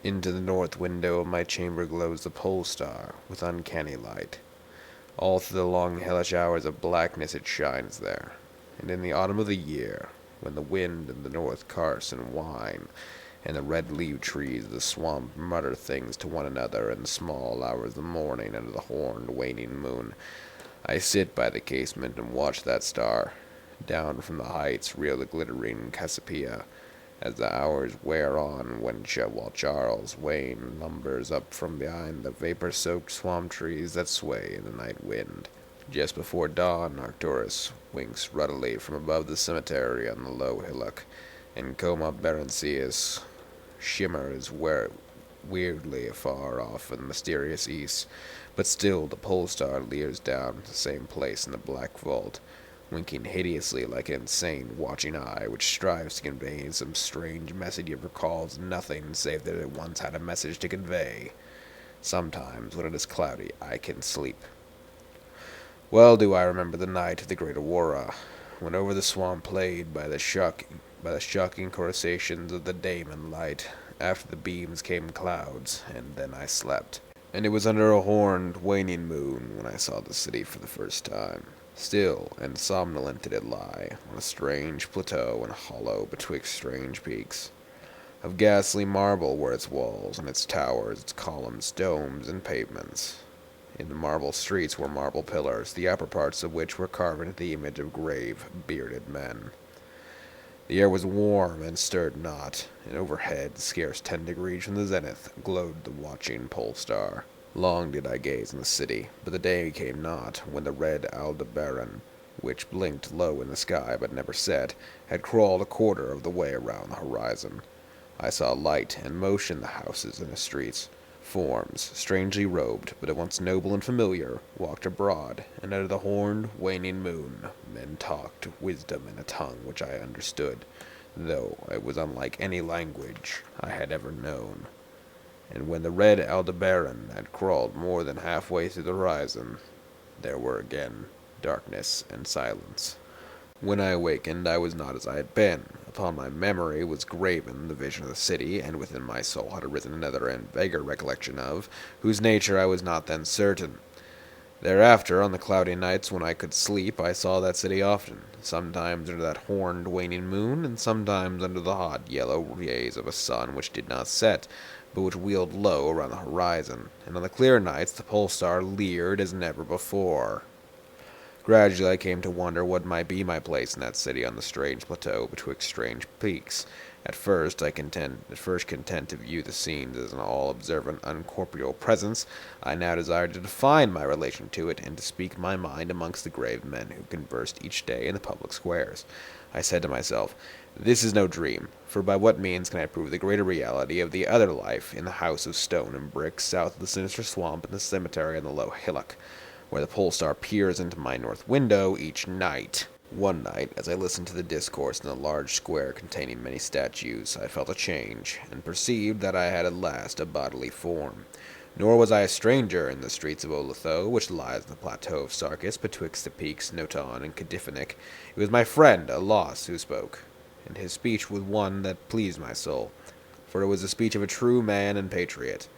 Into the north window of my chamber glows the pole star with uncanny light. All through the long hellish hours of blackness it shines there. And in the autumn of the year, when the wind in the north curse and whine, and the red-leaved trees of the swamp mutter things to one another in the small hours of the morning under the horned waning moon, I sit by the casement and watch that star. Down from the heights reel the glittering Cassiopeia, as the hours wear on while Charles Wayne lumbers up from behind the vapor-soaked swamp trees that sway in the night wind. Just before dawn, Arcturus winks ruddily from above the cemetery on the low hillock, and Coma Bereniceus shimmers weirdly afar off in the mysterious east, but still the pole star leers down to the same place in the black vault, winking hideously like an insane watching eye which strives to convey some strange message yet recalls nothing save that it once had a message to convey. Sometimes, when it is cloudy, I can sleep. Well do I remember the night of the great aurora, when over the swamp played by the shocking coruscations of the daemon light. After the beams came clouds, and then I slept. And it was under a horned, waning moon when I saw the city for the first time. Still and somnolent did it lie, on a strange plateau and hollow betwixt strange peaks. Of ghastly marble were its walls, and its towers, its columns, domes, and pavements. In the marble streets were marble pillars, the upper parts of which were carved into the image of grave, bearded men. The air was warm and stirred not, and overhead, scarce 10 degrees from the zenith, glowed the watching pole star. Long did I gaze in the city, but the day came not, when the red Aldebaran, which blinked low in the sky but never set, had crawled a quarter of the way around the horizon. I saw light and motion in the houses and the streets. Forms, strangely robed, but at once noble and familiar, walked abroad, and under the horned, waning moon, men talked wisdom in a tongue which I understood, though it was unlike any language I had ever known. And when the red Aldebaran had crawled more than halfway through the horizon, there were again darkness and silence. When I awakened, I was not as I had been. Upon my memory was graven the vision of the city, and within my soul had arisen another and vaguer recollection of, whose nature I was not then certain. Thereafter, on the cloudy nights when I could sleep, I saw that city often, sometimes under that horned, waning moon, and sometimes under the hot, yellow rays of a sun which did not set, but which wheeled low around the horizon, and on the clear nights the pole star leered as never before. Gradually I came to wonder what might be my place in that city on the strange plateau betwixt strange peaks. At first content to view the scenes as an all-observant, uncorporeal presence, I now desired to define my relation to it, and to speak my mind amongst the grave men who conversed each day in the public squares. I said to myself, this is no dream, for by what means can I prove the greater reality of the other life in the house of stone and brick south of the sinister swamp and the cemetery on the low hillock, where the pole star peers into my north window each night? One night, as I listened to the discourse in the large square containing many statues, I felt a change, and perceived that I had at last a bodily form. Nor was I a stranger in the streets of Olatho, which lies on the plateau of Sarkis, betwixt the peaks Noton and Kadifanik. It was my friend, Alos, who spoke, and his speech was one that pleased my soul, for it was the speech of a true man and patriot.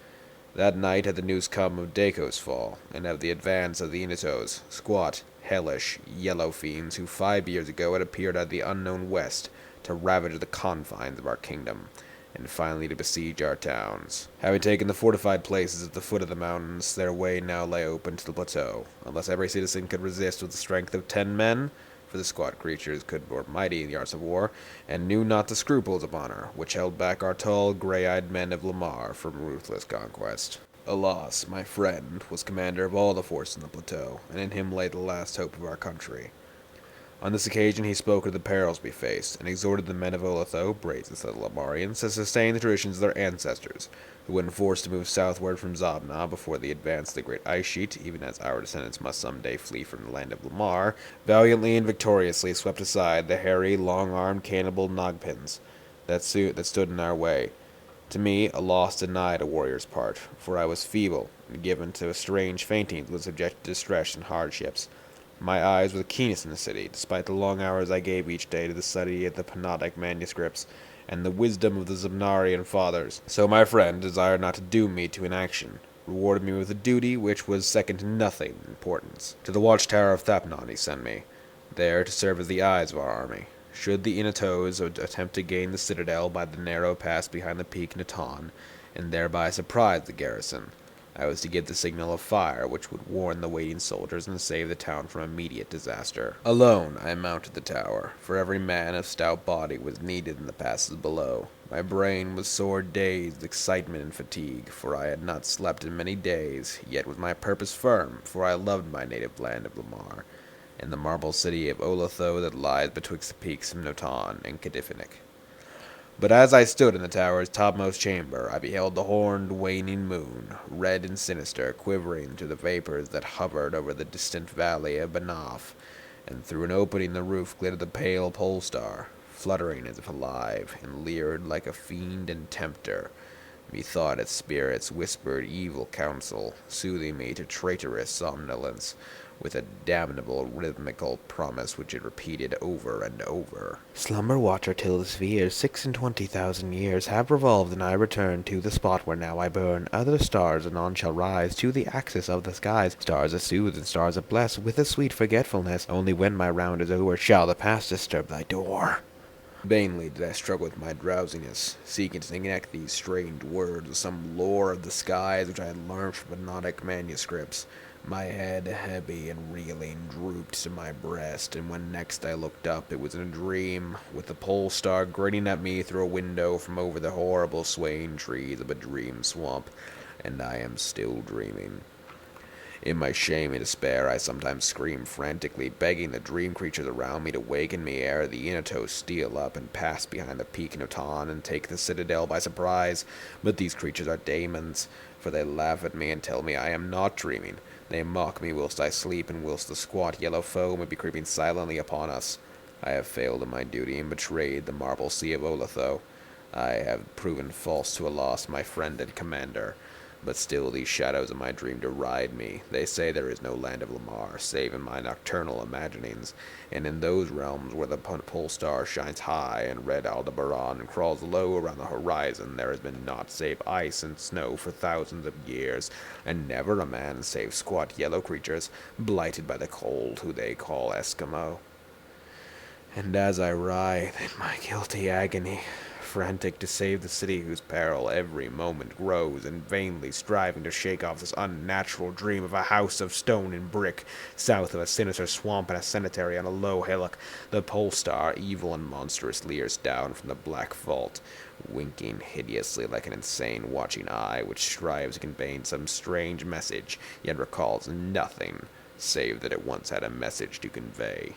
That night had the news come of Daco's fall, and of the advance of the Initos, squat, hellish, yellow fiends who 5 years ago had appeared out of the unknown west to ravage the confines of our kingdom, and finally to besiege our towns. Having taken the fortified places at the foot of the mountains, their way now lay open to the plateau, unless every citizen could resist with the strength of 10 men, for the squat creatures were mighty in the arts of war, and knew not the scruples of honor, which held back our tall, gray-eyed men of Lamar from ruthless conquest. Alas, my friend was commander of all the force in the plateau, and in him lay the last hope of our country. On this occasion he spoke of the perils we faced, and exhorted the men of Olatho, braves as the Lamarians, to sustain the traditions of their ancestors, who when forced to move southward from Zabna before the advance of the great ice sheet, even as our descendants must some day flee from the land of Lamar, valiantly and victoriously swept aside the hairy, long-armed cannibal Nogpins that stood in our way. To me, a loss denied a warrior's part, for I was feeble, and given to strange faintings when subjected to distress and hardships. My eyes were the keenest in the city, despite the long hours I gave each day to the study of the Panatic manuscripts, and the wisdom of the Zamnarian fathers. So my friend desired not to doom me to inaction, rewarded me with a duty which was second to nothing in importance. To the watchtower of Thapnon he sent me, there to serve as the eyes of our army. Should the Inatos attempt to gain the citadel by the narrow pass behind the peak Natan, and thereby surprise the garrison, I was to give the signal of fire which would warn the waiting soldiers and save the town from immediate disaster. Alone I mounted the tower, for every man of stout body was needed in the passes below. My brain was sore dazed with excitement and fatigue, for I had not slept in many days, yet was my purpose firm, for I loved my native land of Lamar, and the marble city of Olatho that lies betwixt the peaks of Notan and Kadifinik. But as I stood in the tower's topmost chamber, I beheld the horned, waning moon, red and sinister, quivering through the vapors that hovered over the distant valley of Banaf, and through an opening in the roof glittered the pale pole star, fluttering as if alive, and leered like a fiend and tempter. Methought its spirits whispered evil counsel, soothing me to traitorous somnolence, with a damnable rhythmical promise which it repeated over and over. Slumber watcher till the spheres 26,000 years have revolved, and I return to the spot where now I burn. Other stars anon shall rise to the axis of the skies, stars that soothe and stars that bless, with a sweet forgetfulness. Only when my round is over shall the past disturb thy door. Vainly did I struggle with my drowsiness, seeking to connect these strange words with some lore of the skies which I had learned from hypnotic manuscripts. My head, heavy and reeling, drooped to my breast, and when next I looked up, it was in a dream, with the pole star grinning at me through a window from over the horrible swaying trees of a dream swamp, and I am still dreaming. In my shame and despair, I sometimes scream frantically, begging the dream creatures around me to waken me ere the Inatos steal up and pass behind the peak Notan and take the citadel by surprise. But these creatures are daemons, for they laugh at me and tell me I am not dreaming. They mock me whilst I sleep, and whilst the squat yellow foe may be creeping silently upon us. I have failed in my duty and betrayed the marble sea of Olatho. I have proven false to Alas, my friend and commander. But still these shadows of my dream deride me. They say there is no land of Lamar, save in my nocturnal imaginings, and in those realms where the pole star shines high and red Aldebaran crawls low around the horizon, there has been naught save ice and snow for thousands of years, and never a man save squat yellow creatures, blighted by the cold, who they call Eskimo. And as I writhe in my guilty agony, frantic to save the city whose peril every moment grows, and vainly striving to shake off this unnatural dream of a house of stone and brick, south of a sinister swamp and a cemetery on a low hillock, the pole star, evil and monstrous, leers down from the black vault, winking hideously like an insane watching eye which strives to convey some strange message, yet recalls nothing save that it once had a message to convey.